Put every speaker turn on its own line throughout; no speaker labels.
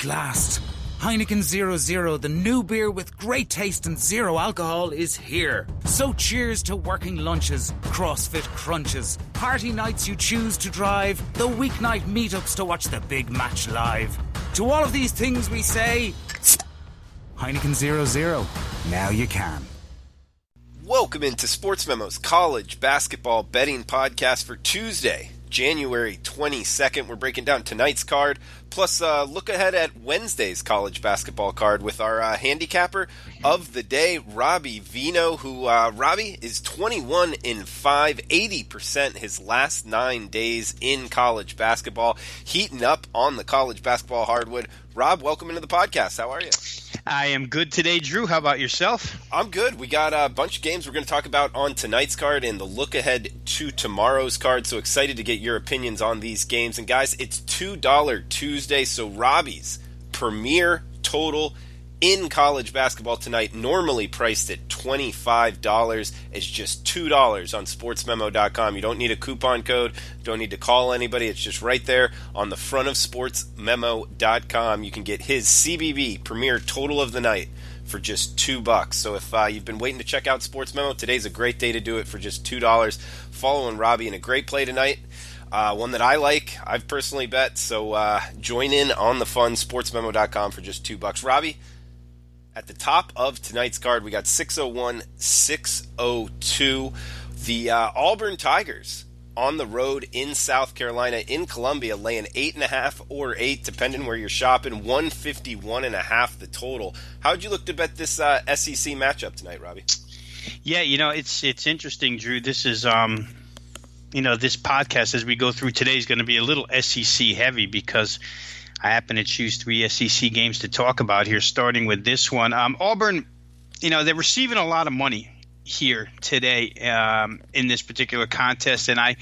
last, Heineken 0.0, the new beer with great taste and zero alcohol, is here. So cheers to working lunches, CrossFit crunches, party nights you choose to drive, the weeknight meetups to watch the big match live. To all of these things we say, Heineken 0.0, now you can.
Welcome into Sportsmemo's college basketball betting podcast for Tuesday, January 22nd. We're breaking down tonight's card, plus look ahead at Wednesday's college basketball card with our handicapper of the day, Robbie Veno, who, Robbie, is 21-5, 80% his last 9 days in college basketball, heating up on the college basketball hardwood. Rob, welcome into the podcast. How are you?
I am good today, Drew. How about yourself?
I'm good. We got a bunch of games we're going to talk about on tonight's card and the look ahead to tomorrow's card. So excited to get your opinions on these games. And guys, it's $2 Tuesday. So Robbie's premier total in college basketball tonight, normally priced at $25, is just $2 on sportsmemo.com. You don't need a coupon code, don't need to call anybody. It's just right there on the front of sportsmemo.com. You can get his CBB premier total of the night for just $2. So if you've been waiting to check out Sports Memo, today's a great day to do it for just $2. Following Robbie in a great play tonight. One that I like, I've personally bet, so join in on the fun, sportsmemo.com for just $2. Robbie, at the top of tonight's card, we got 601, 602. The Auburn Tigers on the road in South Carolina, in Columbia, laying 8.5 or 8, depending where you're shopping. 151.5 the total. How'd you look to bet this SEC matchup tonight, Robbie?
Yeah, it's interesting, Drew. This is this podcast as we go through today is going to be a little SEC heavy because I happen to choose 3 SEC games to talk about here, starting with this one. Auburn, they're receiving a lot of money here today in this particular contest, and I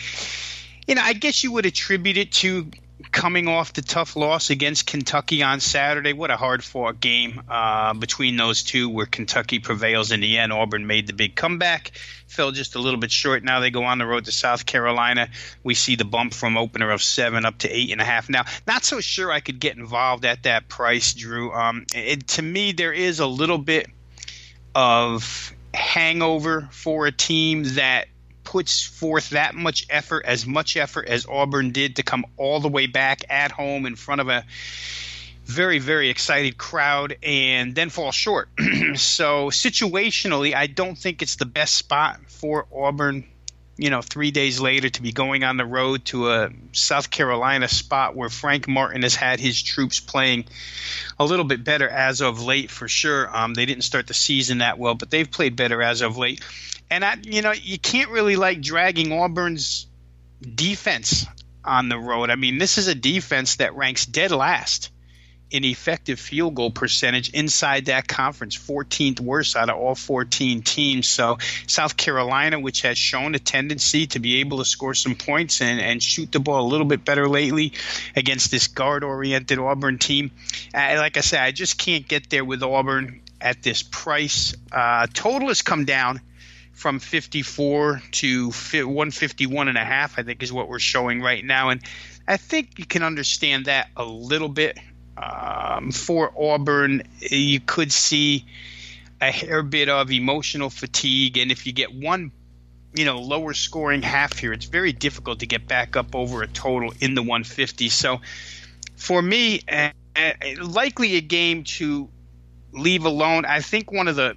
guess you would attribute it to coming off the tough loss against Kentucky on Saturday. What a hard-fought game between those two where Kentucky prevails in the end. Auburn made the big comeback, fell just a little bit short. Now they go on the road to South Carolina. We see the bump from opener of 7 up to 8.5. Now, not so sure I could get involved at that price, Drew. To me, there is a little bit of hangover for a team that puts forth that much effort as Auburn did to come all the way back at home in front of a very, very excited crowd and then fall short. So situationally, I don't think it's the best spot for Auburn, 3 days later to be going on the road to a South Carolina spot where Frank Martin has had his troops playing a little bit better as of late for sure. They didn't start the season that well, but they've played better as of late. And, you can't really like dragging Auburn's defense on the road. I mean, this is a defense that ranks dead last in effective field goal percentage inside that conference, 14th worst out of all 14 teams. So South Carolina, which has shown a tendency to be able to score some points and shoot the ball a little bit better lately against this guard-oriented Auburn team. Like I said, I just can't get there with Auburn at this price. Total has come down from 54 to 151.5, I think is what we're showing right now. And I think you can understand that a little bit. For Auburn, you could see a hair bit of emotional fatigue. And if you get one, lower scoring half here, it's very difficult to get back up over a total in the 150. So for me, likely a game to leave alone. I think one of the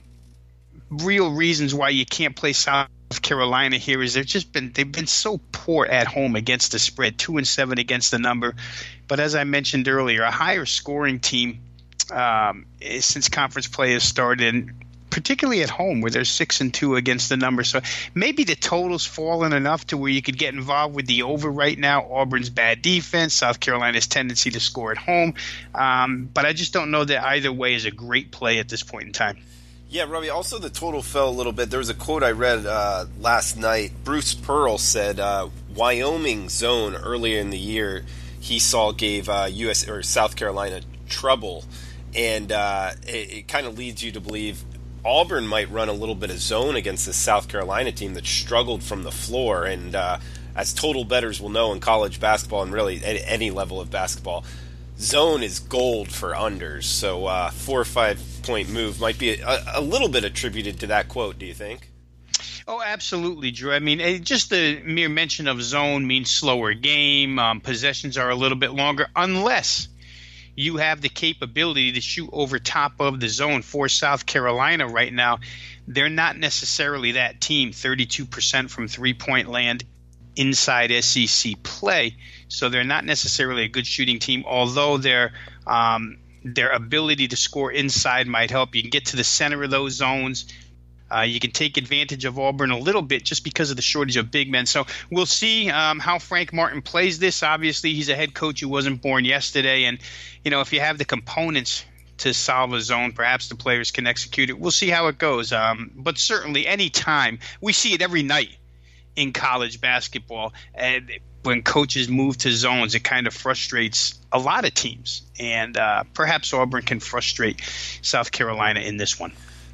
real reasons why you can't play South Carolina here is they've been so poor at home against the spread, 2-7 against the number. But as I mentioned earlier, a higher scoring team since conference play has started, and particularly at home where they're 6-2 against the number. So maybe the total's fallen enough to where you could get involved with the over right now. Auburn's bad defense, South Carolina's tendency to score at home. But I just don't know that either way is a great play at this point in time.
Yeah, Robbie, also the total fell a little bit. There was a quote I read last night. Bruce Pearl said Wyoming zone earlier in the year he saw gave US or South Carolina trouble, and it kind of leads you to believe Auburn might run a little bit of zone against this South Carolina team that struggled from the floor. And as total bettors will know in college basketball and really at any level of basketball, Zone is gold for unders, so 4 or 5 point move might be a little bit attributed to that quote, do you think?
Oh, absolutely, Drew. I mean, just the mere mention of zone means slower game. Possessions are a little bit longer unless you have the capability to shoot over top of the zone. For South Carolina right now, they're not necessarily that team, 32% from three-point land inside SEC play. So they're not necessarily a good shooting team, although their ability to score inside might help. You can get to the center of those zones. You can take advantage of Auburn a little bit just because of the shortage of big men. So we'll see how Frank Martin plays this. Obviously, he's a head coach who wasn't born yesterday. And, if you have the components to solve a zone, perhaps the players can execute it. We'll see how it goes. But certainly any time, we see it every night in college basketball. When coaches move to zones, it kind of frustrates a lot of teams. And perhaps Auburn can frustrate South Carolina in this one.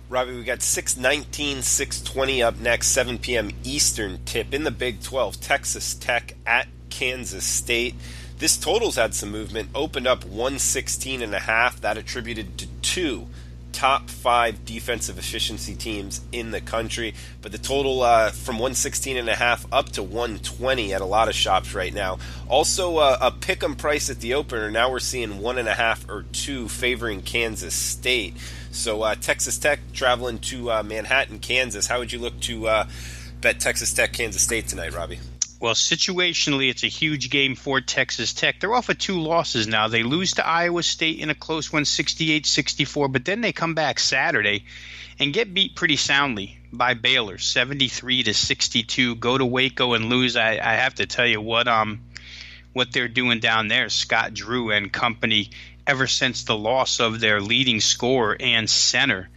Robbie, we got 6:19, 6:20 up next, 7 p.m. Eastern tip in the Big 12. Texas Tech at Kansas State. This total's had some movement. Opened up 116.5. That attributed to two top 5 defensive efficiency teams in the country. But the total from 116.5 up to 120 at a lot of shops right now. Also a pick'em price at the opener. Now we're seeing 1.5 or 2 favoring Kansas State. So Texas Tech traveling to Manhattan, Kansas. How would you look to bet Texas Tech, Kansas State tonight, Robbie?
Well, situationally, it's a huge game for Texas Tech. They're off of 2 losses now. They lose to Iowa State in a close one, 68-64, but then they come back Saturday and get beat pretty soundly by Baylor, 73-62. Go to Waco and lose. I have to tell you what they're doing down there, Scott Drew and company, ever since the loss of their leading scorer and center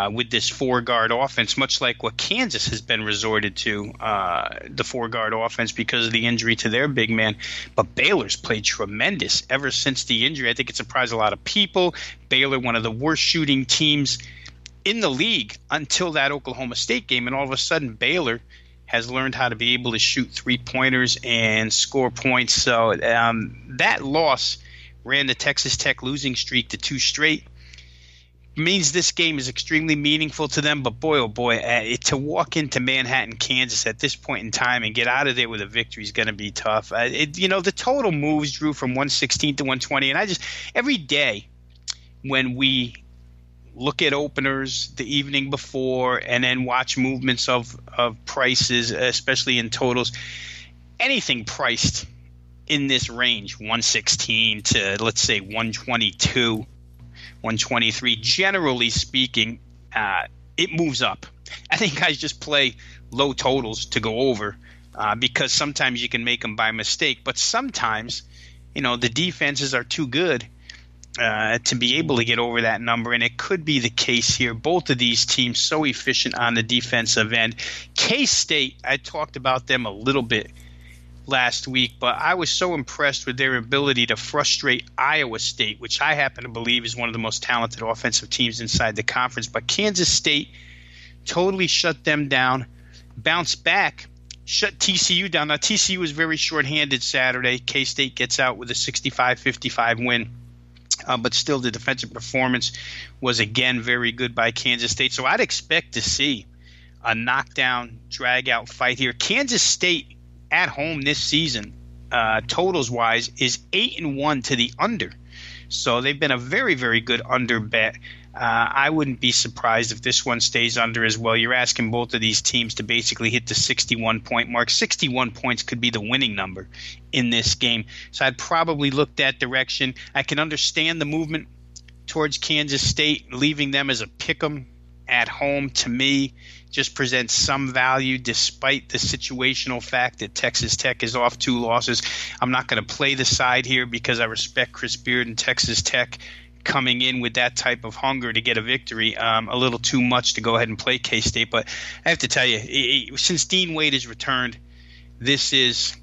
with this 4-guard offense, much like what Kansas has been resorted to, the 4-guard offense because of the injury to their big man. But Baylor's played tremendous ever since the injury. I think it surprised a lot of people. Baylor, one of the worst shooting teams in the league until that Oklahoma State game, and all of a sudden Baylor has learned how to be able to shoot three-pointers and score points. So that loss ran the Texas Tech losing streak to 2 straight. Means this game is extremely meaningful to them, but boy, oh boy, to walk into Manhattan, Kansas at this point in time and get out of there with a victory is going to be tough. The total moves, Drew, from 116 to 120, and every day when we look at openers the evening before and then watch movements of prices, especially in totals, anything priced in this range, 116 to, let's say, 122, 123, generally speaking, it moves up. I think guys just play low totals to go over because sometimes you can make them by mistake. But sometimes, the defenses are too good to be able to get over that number, and it could be the case here. Both of these teams so efficient on the defensive end. K-State, I talked about them a little bit last week, but I was so impressed with their ability to frustrate Iowa State, which I happen to believe is one of the most talented offensive teams inside the conference. But Kansas State totally shut them down, bounced back, shut TCU down. Now, TCU was very shorthanded Saturday. K-State gets out with a 65-55 win. But still, the defensive performance was, again, very good by Kansas State. So I'd expect to see a knockdown, drag-out fight here. Kansas State at home this season, totals-wise, is 8-1 to the under. So they've been a very, very good under bet. I wouldn't be surprised if this one stays under as well. You're asking both of these teams to basically hit the 61-point mark. 61 points could be the winning number in this game. So I'd probably look that direction. I can understand the movement towards Kansas State, leaving them as a pick-em at home, to me, just presents some value despite the situational fact that Texas Tech is off 2 losses. I'm not going to play the side here because I respect Chris Beard and Texas Tech coming in with that type of hunger to get a victory. A little too much to go ahead and play K-State. But I have to tell you, since Dean Wade has returned, this is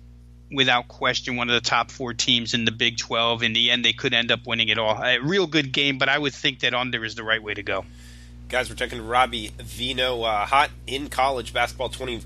without question one of the top 4 teams in the Big 12. In the end, they could end up winning it all. A real good game, but I would think that under is the right way to go.
Guys, we're talking to Robbie Veno. Hot in college basketball, 21-5,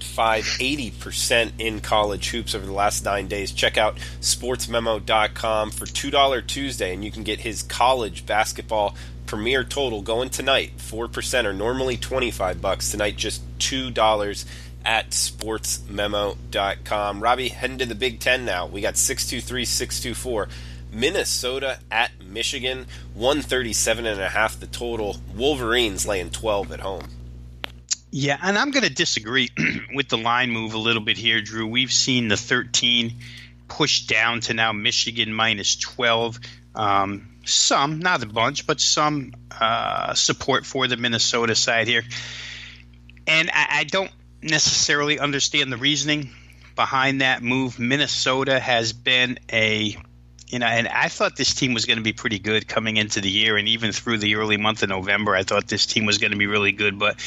80% in college hoops over the last 9 days. Check out sportsmemo.com for $2 Tuesday, and you can get his college basketball premier total going tonight. 4% are normally $25. Tonight, just $2 at sportsmemo.com. Robbie, heading to the Big Ten now. We got 6-2-3, 6-2-4. Minnesota at Michigan, 137.5 the total. Wolverines laying 12 at home.
Yeah, and I'm going to disagree with the line move a little bit here, Drew. We've seen the 13 pushed down to now Michigan minus 12. Some, not a bunch, but some support for the Minnesota side here. And I don't necessarily understand the reasoning behind that move. Minnesota has been and I thought this team was going to be pretty good coming into the year, and even through the early month of November, I thought this team was going to be really good. But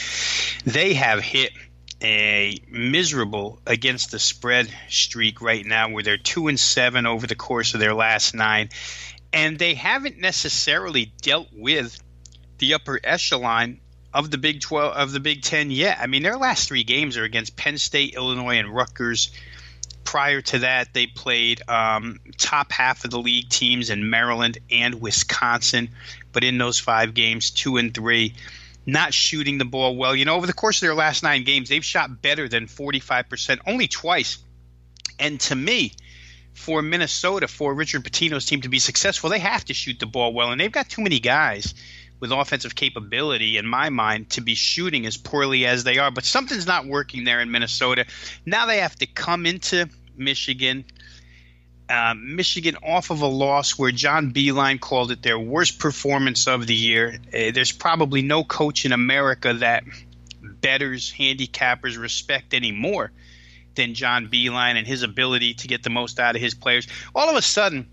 they have hit a miserable against the spread streak right now, where they're 2-7 over the course of their last 9, and they haven't necessarily dealt with the upper echelon of the Big 12 of the Big Ten yet. I mean, their last 3 games are against Penn State, Illinois, and Rutgers. Prior to that, they played top half of the league teams in Maryland and Wisconsin. But in those 5 games, 2-3, not shooting the ball well. Over the course of their last 9 games, they've shot better than 45%, only twice. And to me, for Minnesota, for Richard Pitino's team to be successful, they have to shoot the ball well. And they've got too many guys with offensive capability, in my mind, to be shooting as poorly as they are. But something's not working there in Minnesota. Now they have to come into Michigan. Michigan off of a loss where John Beilein called it their worst performance of the year. There's probably no coach in America that bettors, handicappers respect any more than John Beilein and his ability to get the most out of his players. All of a sudden,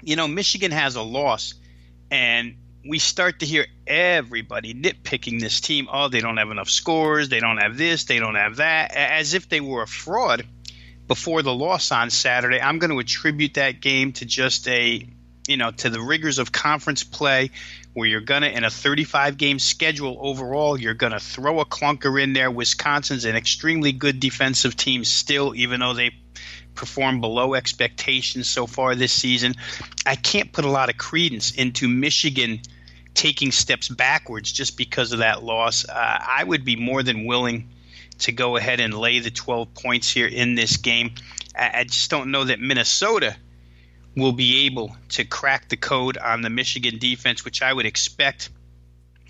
Michigan has a loss, and we start to hear everybody nitpicking this team. Oh, they don't have enough scores. They don't have this. They don't have that. As if they were a fraud before the loss on Saturday. I'm going to attribute that game to just to the rigors of conference play, where you're going to, in a 35-game schedule overall, you're going to throw a clunker in there. Wisconsin's an extremely good defensive team still, even though they performed below expectations so far this season. I can't put a lot of credence into Michigan taking steps backwards just because of that loss. I would be more than willing to go ahead and lay the 12 points here in this game. I just don't know that Minnesota will be able to crack the code on the Michigan defense, which I would expect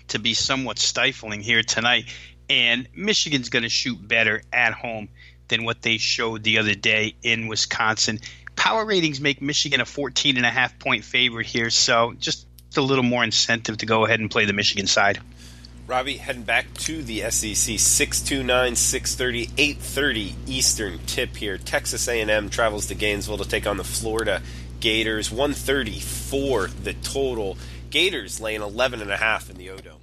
to be somewhat stifling here tonight. And Michigan's going to shoot better at home than what they showed the other day in Wisconsin. Power ratings make Michigan a 14.5-point favorite here, so just a little more incentive to go ahead and play the Michigan side.
Robbie, heading back to the SEC, 6-2-9, 6:30, 8:30 Eastern tip here. Texas A&M travels to Gainesville to take on the Florida Gators. 134 the total. Gators laying 11.5 in the O-Dome.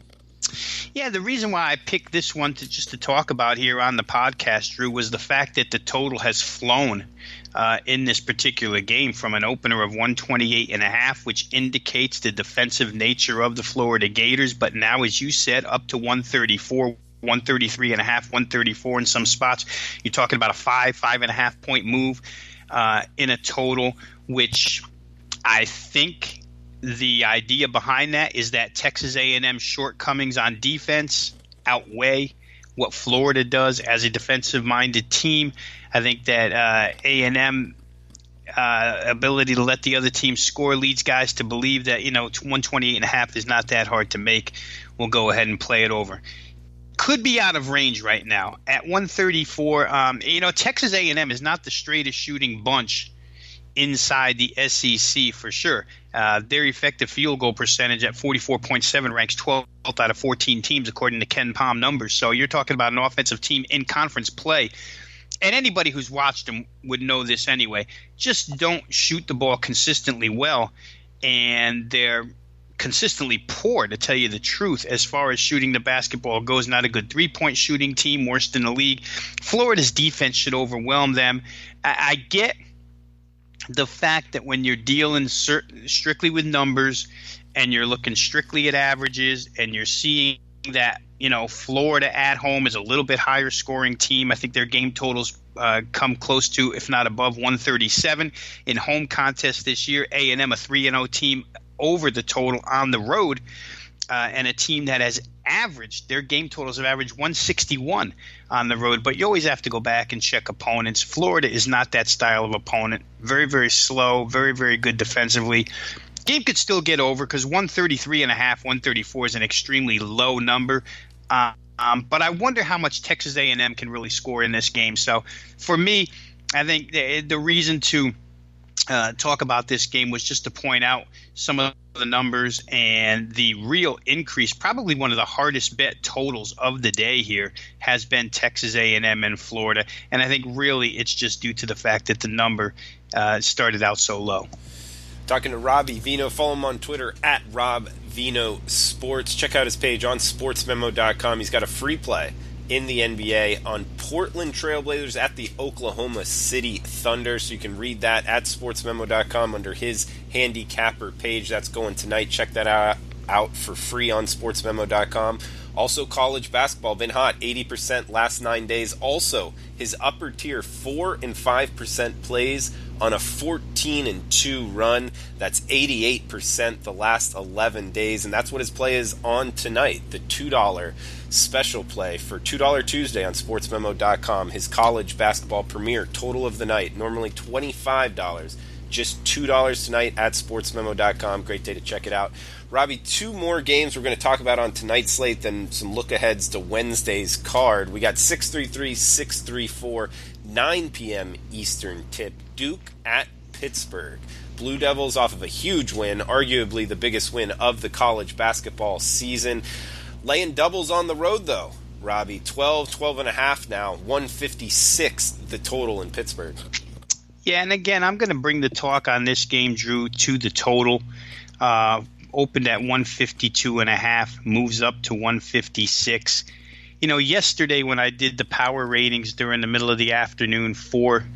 Yeah, the reason why I picked this one to talk about here on the podcast, Drew, was the fact that the total has flown in this particular game from an opener of 128.5, which indicates the defensive nature of the Florida Gators. But now, as you said, up to 134, 133.5, 134 in some spots. You're talking about a 5.5 point move in a total, which I think the idea behind that is that Texas A&M's shortcomings on defense outweigh what Florida does as a defensive-minded team. I think that A&M ability to let the other team score leads guys to believe that 128.5 is not that hard to make. We'll go ahead and play it over. Could be out of range right now at 134. Texas A&M is not the straightest shooting bunch inside the SEC for sure. Their effective field goal percentage at 44.7 ranks 12th out of 14 teams according to Ken Pom numbers. So you're talking about an offensive team in conference play. And anybody who's watched them would know this anyway. Just don't shoot the ball consistently well, and they're consistently poor, to tell you the truth, as far as shooting the basketball goes. Not a good three-point shooting team, worst in the league. Florida's defense should overwhelm them. I get the fact that when you're dealing strictly with numbers and you're looking strictly at averages and you're seeing that, Florida at home is a little bit higher scoring team. I think their game totals come close to, if not above, 137 in home contests this year. A&M, a 3-0 team, over the total on the road, and a team that has averaged, their game totals have averaged 161 on the road. But you always have to go back and check opponents. Florida is not that style of opponent. Very, very slow, very, very good defensively. Game could still get over because 133.5, 134 is an extremely low number. But I wonder how much Texas A&M can really score in this game. So for me, I think the reason to talk about this game was just to point out some of the numbers and the real increase. Probably one of the hardest bet totals of the day here has been Texas A&M and Florida. And I think really it's just due to the fact that the number started out so low.
Talking to Robbie Veno. Follow him on Twitter at Rob Veno Sports. Check out his page on sportsmemo.com. He's got a free play in the NBA on Portland Trailblazers at the Oklahoma City Thunder. So you can read that at sportsmemo.com under his handicapper page. That's going tonight. Check that out for free on sportsmemo.com. Also, college basketball been hot, 80% last 9 days. Also, his upper tier 4 and 5% plays on a 14-2 run. That's 88% the last 11 days, and that's what his play is on tonight. The $2 special play for $2 Tuesday on sportsmemo.com. His college basketball premier total of the night, normally $25. Just $2 tonight at sportsmemo.com. Great day to check it out. Robbie, 2 more games we're going to talk about on tonight's slate, then some look-aheads to Wednesday's card. We got 6:33, 6:34, 9 p.m. Eastern tip. Duke at Pittsburgh. Blue Devils off of a huge win, arguably the biggest win of the college basketball season. Laying doubles on the road, though. Robbie, 12.5 now, 156 the total in Pittsburgh.
Yeah, and again, I'm going to bring the talk on this game, Drew, to the total. Opened at 152.5, moves up to 156. Yesterday when I did the power ratings during the middle of the afternoon for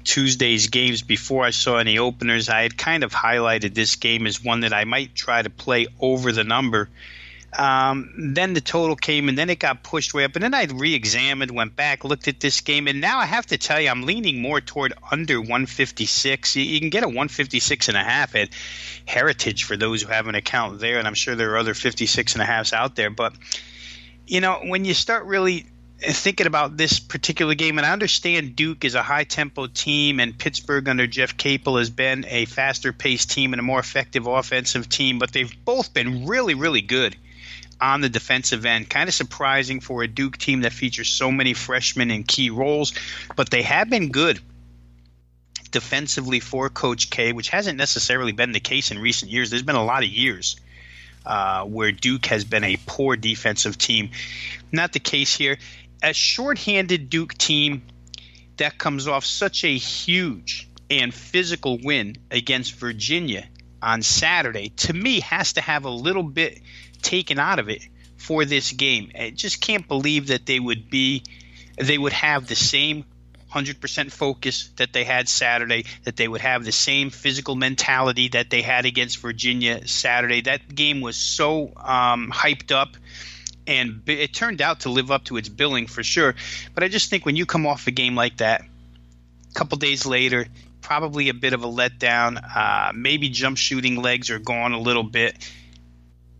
Tuesday's games before I saw any openers, I had kind of highlighted this game as one that I might try to play over the number. Then the total came, and then it got pushed way up. And then I re-examined, went back, looked at this game, and now I have to tell you I'm leaning more toward under 156. You can get a 156.5 at Heritage for those who have an account there, and I'm sure there are other 56.5s out there. But, when you start really thinking about this particular game, and I understand Duke is a high-tempo team, and Pittsburgh under Jeff Capel has been a faster-paced team and a more effective offensive team, but they've both been really, really good on the defensive end. Kind of surprising for a Duke team that features so many freshmen in key roles, but they have been good defensively for Coach K, which hasn't necessarily been the case in recent years. There's been a lot of years where Duke has been a poor defensive team. Not the case here. A shorthanded Duke team that comes off such a huge and physical win against Virginia on Saturday, to me, has to have a little bit taken out of it for this game. I just can't believe that they would have the same 100% focus that they had Saturday, that they would have the same physical mentality that they had against Virginia Saturday. That game was so hyped up, and it turned out to live up to its billing for sure. But I just think when you come off a game like that, a couple days later, probably a bit of a letdown. Maybe jump shooting legs are gone a little bit.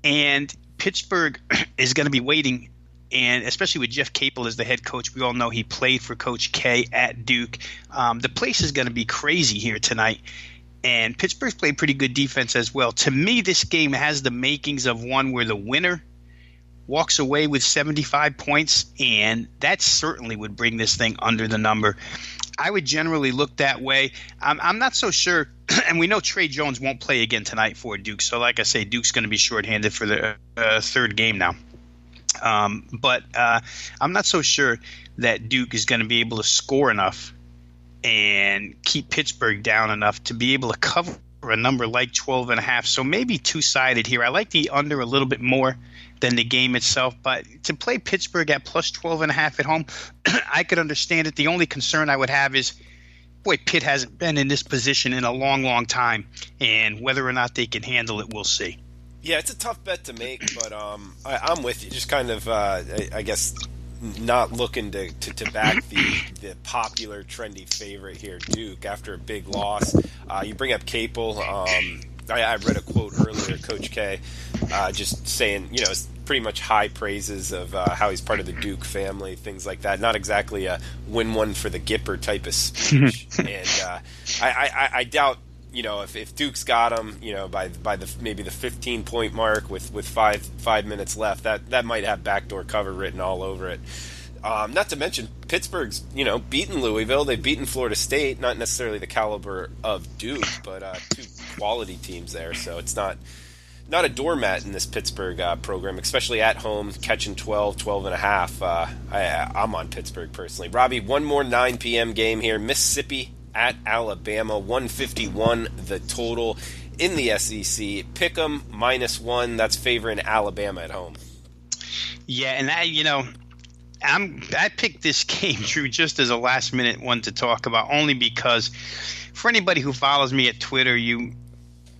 And Pittsburgh is going to be waiting, and especially with Jeff Capel as the head coach, we all know he played for Coach K at Duke. The place is going to be crazy here tonight, and Pittsburgh's played pretty good defense as well. To me, this game has the makings of one where the winner walks away with 75 points, and that certainly would bring this thing under the number. I would generally look that way. I'm not so sure, and we know Trey Jones won't play again tonight for Duke. So like I say, Duke's going to be shorthanded for the third game now. But I'm not so sure that Duke is going to be able to score enough and keep Pittsburgh down enough to be able to cover a number like 12.5. So maybe two-sided here. I like the under a little bit more than the game itself, but to play Pittsburgh at plus 12.5 at home, I could understand it. The only concern I would have is boy, Pitt hasn't been in this position in a long, long time, and whether or not they can handle it, we'll see.
Yeah, it's a tough bet to make, but I'm with you. Just kind of, I guess, not looking to back the popular, trendy favorite here, Duke, after a big loss. You bring up Capel. I read a quote earlier, Coach K, just saying, pretty much high praises of how he's part of the Duke family, things like that. Not exactly a win one for the Gipper type of speech. And I doubt, if Duke's got him, by the maybe the 15-point mark with five minutes left, that might have backdoor cover written all over it. Not to mention Pittsburgh's, beaten Louisville. They've beaten Florida State, not necessarily the caliber of Duke, but two quality teams there. So it's not a doormat in this Pittsburgh program, especially at home, catching 12 and a half. I'm on Pittsburgh personally. Robbie, one more 9 p.m. game here. Mississippi at Alabama, 151 the total in the SEC. Pick'em -1. That's favoring Alabama at home.
Yeah, and I picked this game, Drew, just as a last-minute one to talk about, only because for anybody who follows me at Twitter, you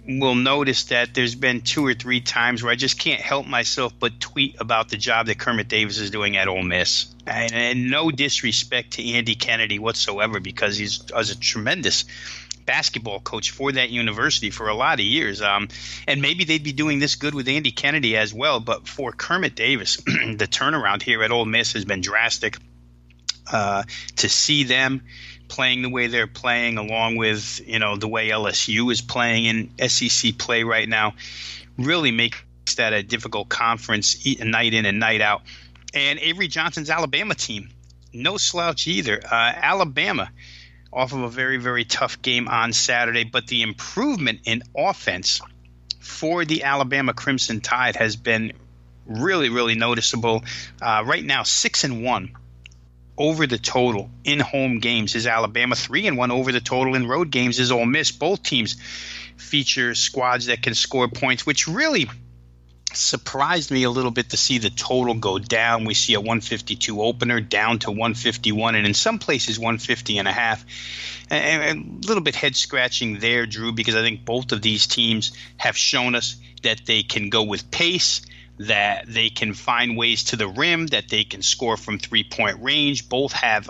will notice that there's been 2 or 3 times where I just can't help myself but tweet about the job that Kermit Davis is doing at Ole Miss. And no disrespect to Andy Kennedy whatsoever, because he was a tremendous basketball coach for that university for a lot of years. And maybe they'd be doing this good with Andy Kennedy as well. But for Kermit Davis, the turnaround here at Ole Miss has been drastic. To see them playing the way they're playing, along with the way LSU is playing in SEC play right now, really makes that a difficult conference night in and night out. And Avery Johnson's Alabama team, no slouch either. Alabama off of a very, very tough game on Saturday, but the improvement in offense for the Alabama Crimson Tide has been really, really noticeable. Right now, 6-1 over the total in home games is Alabama. 3-1 over the total in road games is Ole Miss. Both teams feature squads that can score points, which really surprised me a little bit to see the total go down. We see a 152 opener down to 151, and in some places 150.5. And a little bit head scratching there, Drew, because I think both of these teams have shown us that they can go with pace, that they can find ways to the rim, that they can score from 3-point range. Both have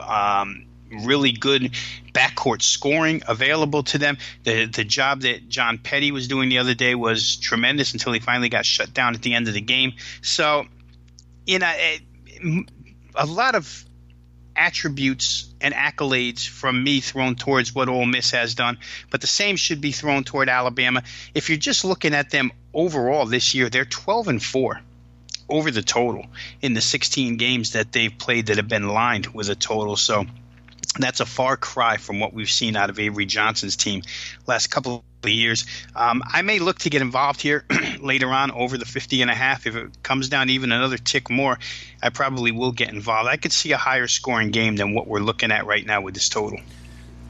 really good backcourt scoring available to them. The job that John Petty was doing the other day was tremendous until he finally got shut down at the end of the game. So, a lot of attributes and accolades from me thrown towards what Ole Miss has done, but the same should be thrown toward Alabama. If you're just looking at them overall this year, they're 12-4 over the total in the 16 games that they've played that have been lined with a total. So that's a far cry from what we've seen out of Avery Johnson's team last couple of years. I may look to get involved here later on over the 50.5. If it comes down even another tick more, I probably will get involved. I could see a higher scoring game than what we're looking at right now with this total.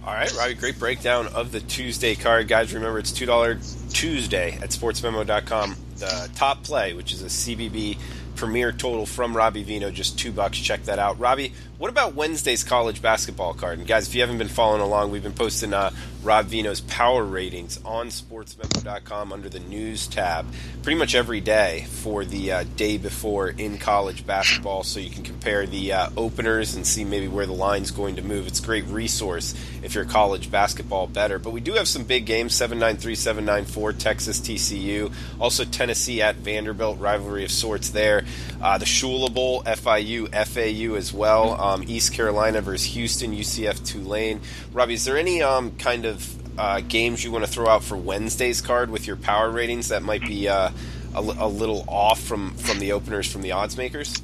All right, Robbie, great breakdown of the Tuesday card. Guys, remember it's $2 Tuesday at sportsmemo.com. The top play, which is a CBB premier total from Robbie Veno, just $2. Check that out. Robbie, what about Wednesday's college basketball card? And guys, if you haven't been following along, we've been posting Rob Veno's power ratings on sportsmemo.com under the news tab pretty much every day for the day before in college basketball, so you can compare the openers and see maybe where the line's going to move. It's a great resource if you're college basketball better. But we do have some big games, 7-9-3, 7-9-4, Texas, TCU. Also Tennessee at Vanderbilt, rivalry of sorts there. The Shula Bowl, FIU, FAU as well. East Carolina versus Houston, UCF, Tulane. Robbie, is there any kind of games you want to throw out for Wednesday's card with your power ratings that might be a little off from the openers from the odds makers?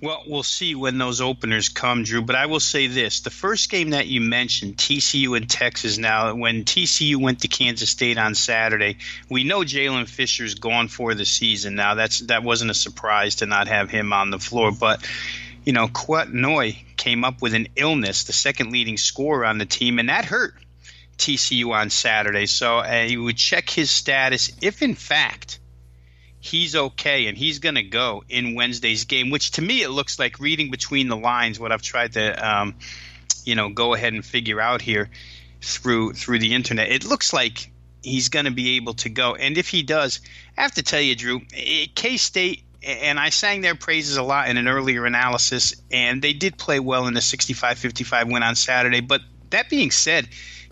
Well, we'll see when those openers come, Drew. But I will say this. The first game that you mentioned, TCU and Texas, now, when TCU went to Kansas State on Saturday, we know Jalen Fisher's gone for the season. Now, that wasn't a surprise to not have him on the floor. But, Kwet Noy came up with an illness, the second leading scorer on the team, and that hurt TCU on Saturday. So you would check his status if, in fact, he's okay and he's going to go in Wednesday's game, which to me it looks like, reading between the lines, what I've tried to go ahead and figure out here. through the internet. It looks like he's going to be able to go. And if he does, I have to tell you, Drew, K-State, and I sang their praises a lot in an earlier analysis, and they did play well in the 65-55 win on Saturday. But that being said,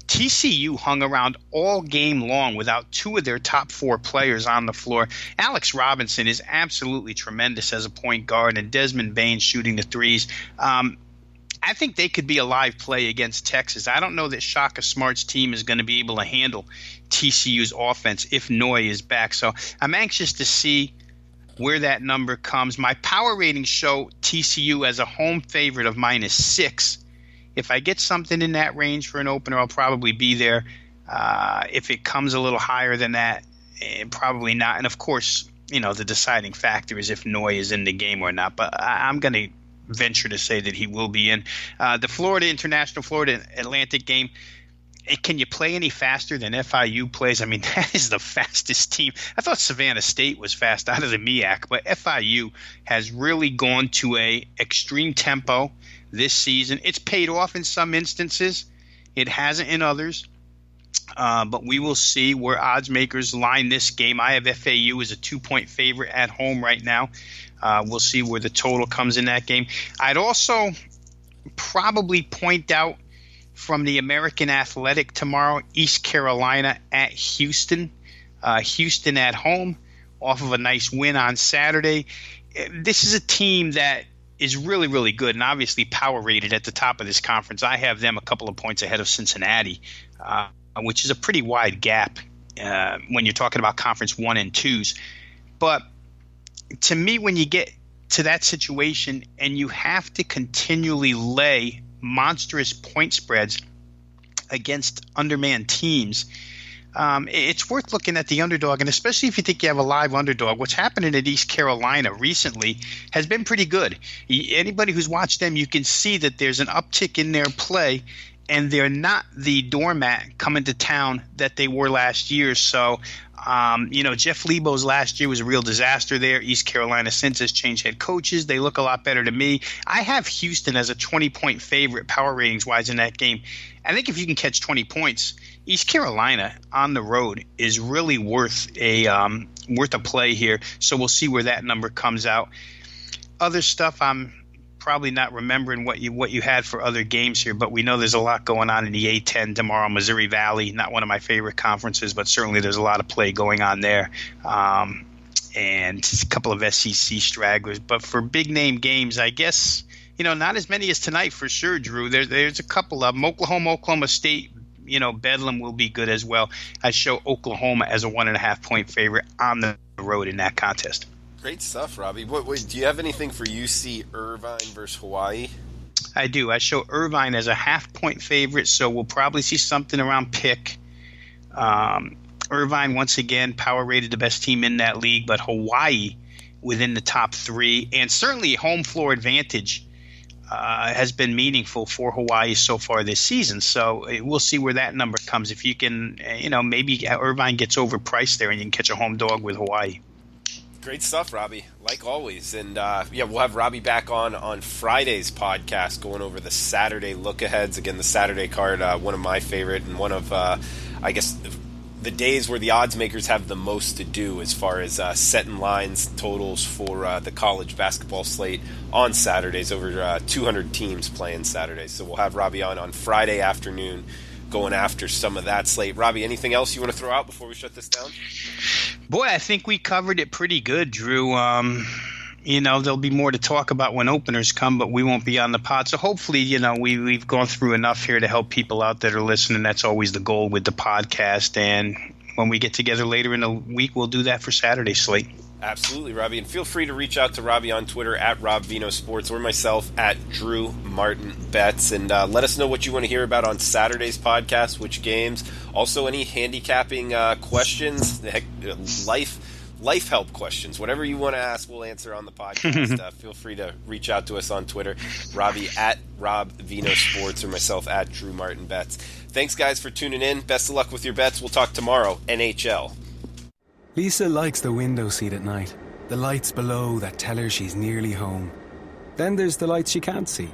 TCU hung around all game long without two of their top four players on the floor. Alex Robinson is absolutely tremendous as a point guard, and Desmond Bain shooting the threes. I think they could be a live play against Texas. I don't know that Shaka Smart's team is going to be able to handle TCU's offense if Noy is back. So I'm anxious to see where that number comes. My power ratings show TCU as a home favorite of -6. If I get something in that range for an opener, I'll probably be there. If it comes a little higher than that, probably not. And, of course, the deciding factor is if Noy is in the game or not. But I'm going to venture to say that he will be in. The Florida Atlantic game, can you play any faster than FIU plays? I mean, that is the fastest team. I thought Savannah State was fast out of the MEAC, but FIU has really gone to a extreme tempo this season. It's paid off in some instances. It hasn't in others. But we will see where odds makers line this game. I have FAU as a 2-point favorite at home right now. We'll see where the total comes in that game. I'd also probably point out from the American Athletic tomorrow, East Carolina at Houston. Houston at home off of a nice win on Saturday. This is a team that is really, really good and obviously power rated at the top of this conference. I have them a couple of points ahead of Cincinnati, which is a pretty wide gap when you're talking about Conference 1 and 2s. But to me, when you get to that situation and you have to continually lay monstrous point spreads against undermanned teams, it's worth looking at the underdog, and especially if you think you have a live underdog. What's happening at East Carolina recently has been pretty good. Anybody who's watched them, you can see that there's an uptick in their play, and they're not the doormat coming to town that they were last year. So, Jeff Lebo's last year was a real disaster there. East Carolina since has changed head coaches. They look a lot better to me. I have Houston as a 20-point favorite power ratings-wise in that game. I think if you can catch 20 points, East Carolina on the road is really worth a play here. So we'll see where that number comes out. Other stuff I'm probably not remembering what you had for other games here, but we know there's a lot going on in the A-10 tomorrow. Missouri Valley, not one of my favorite conferences, but certainly there's a lot of play going on there. And a couple of SEC stragglers. But for big-name games, I guess, not as many as tonight for sure, Drew. There's a couple of them. Oklahoma State, Bedlam will be good as well. I show Oklahoma as a 1.5-point favorite on the road in that contest.
Great stuff, Robbie. Do you have anything for UC Irvine versus Hawaii?
I do. I show Irvine as a 0.5-point favorite, so we'll probably see something around pick. Irvine, once again, power rated the best team in that league, but Hawaii within the top 3, and certainly home floor advantage has been meaningful for Hawaii so far this season. So we'll see where that number comes. If you can, maybe Irvine gets overpriced there and you can catch a home dog with Hawaii.
Great stuff, Robbie, like always. And, we'll have Robbie back on Friday's podcast going over the Saturday look-aheads. Again, the Saturday card, one of my favorite and one of, I guess, the days where the odds makers have the most to do as far as setting lines, totals for the college basketball slate on Saturdays. Over 200 teams playing Saturdays. So we'll have Robbie on Friday afternoon going after some of that slate. Robbie, anything else you want to throw out before we shut this down?
Boy, I think we covered it pretty good, Drew. There'll be more to talk about when openers come, but we won't be on the pod. So hopefully, we've gone through enough here to help people out that are listening. That's always the goal with the podcast. And when we get together later in the week, we'll do that for Saturday slate.
Absolutely, Robbie. And feel free to reach out to Robbie on Twitter at RobVenoSports or myself at Drew Martin Betts. And let us know what you want to hear about on Saturday's podcast, which games. Also, any handicapping questions, life help questions, whatever you want to ask, we'll answer on the podcast. Feel free to reach out to us on Twitter, Robbie at RobVenoSports or myself at Drew Martin Betts. Thanks, guys, for tuning in. Best of luck with your bets. We'll talk tomorrow. NHL.
Lisa likes the window seat at night. The lights below that tell her she's nearly home. Then there's the lights she can't see.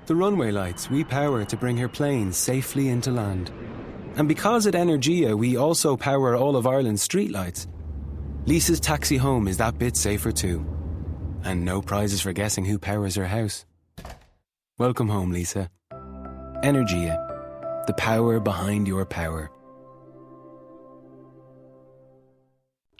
The runway lights we power to bring her plane safely into land. And because at Energia we also power all of Ireland's streetlights, Lisa's taxi home is that bit safer too. And no prizes for guessing who powers her house. Welcome home, Lisa. Energia, the power behind your power.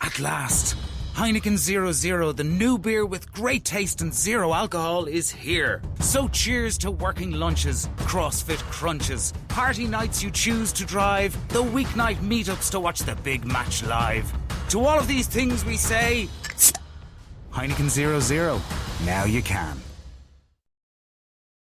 At last, Heineken 0.0, the new beer with great taste and zero alcohol, is here. So cheers to working lunches, CrossFit crunches, party nights you choose to drive, the weeknight meetups to watch the big match live. To all of these things we say, Heineken 0.0, now you can.